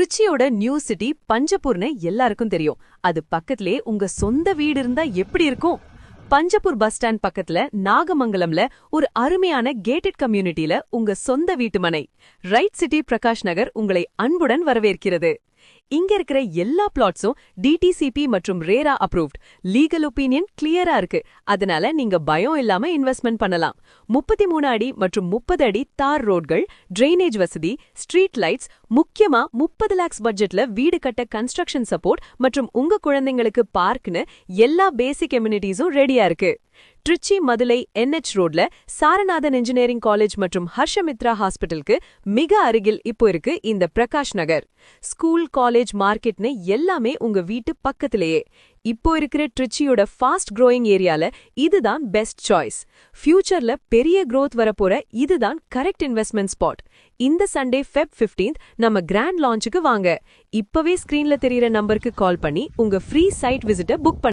திருச்சியோட new city பஞ்சப்பூர்னு எல்லாருக்கும் தெரியும். அது பக்கத்திலே உங்க சொந்த வீடு இருந்தா எப்படி இருக்கும்? பஞ்சப்பூர் பஸ் ஸ்டாண்ட் பக்கத்துல நாகமங்கலம்ல ஒரு அருமையான கேட்டட் கம்யூனிட்டில உங்க சொந்த வீட்டு மனை ரைட் சிட்டி பிரகாஷ் நகர் உங்களை அன்புடன் வரவேற்கிறது. இங்க இருக்கிற எல்லா பிளாட்ஸும் டிடிசிபி மற்றும் ரேரா அப்ரூவ்ட். லீகல் ஒப்பீனியன் கிளியரா இருக்கு. அதனால நீங்க பயம் இல்லாம இன்வெஸ்ட்மெண்ட் பண்ணலாம். 33 அடி மற்றும் 30 அடி தார் ரோட்கள், டிரைனேஜ் வசதி, ஸ்ட்ரீட் லைட்ஸ், முக்கியமா 30 lakhs பட்ஜெட்ல வீடு கட்ட கன்ஸ்ட்ரக்ஷன் சப்போர்ட் மற்றும் உங்க குழந்தைங்களுக்கு பார்க்னு எல்லா பேசிக் எம்யூனிட்டிஸும் ரெடியா இருக்கு. திருச்சி மதுரை NH ரோட்ல சாரநாதன் இன்ஜினியரிங் காலேஜ் மற்றும் ஹர்ஷமித்ரா ஹாஸ்பிட்டலுக்கு மிக அருகில் இப்போ இருக்கு இந்த பிரகாஷ் நகர். ஸ்கூல், காலேஜ், மார்க்கெட்னு எல்லாமே உங்க வீட்டு பக்கத்திலேயே. இப்போ இருக்கிற திருச்சியோட ஃபாஸ்ட் க்ரோயிங் ஏரியால இதுதான் பெஸ்ட் சாய்ஸ். ஃபியூச்சர்ல பெரிய growth வரப்போற இதுதான் கரெக்ட் இன்வெஸ்ட்மெண்ட் ஸ்பாட். இந்த சண்டே Feb 15 நம்ம கிராண்ட் லான்ச்சுக்கு வாங்க. இப்பவே ஸ்கிரீன்ல தெரியற நம்பருக்கு கால் பண்ணி உங்க ஃப்ரீ சைட் விசிட்ட புக்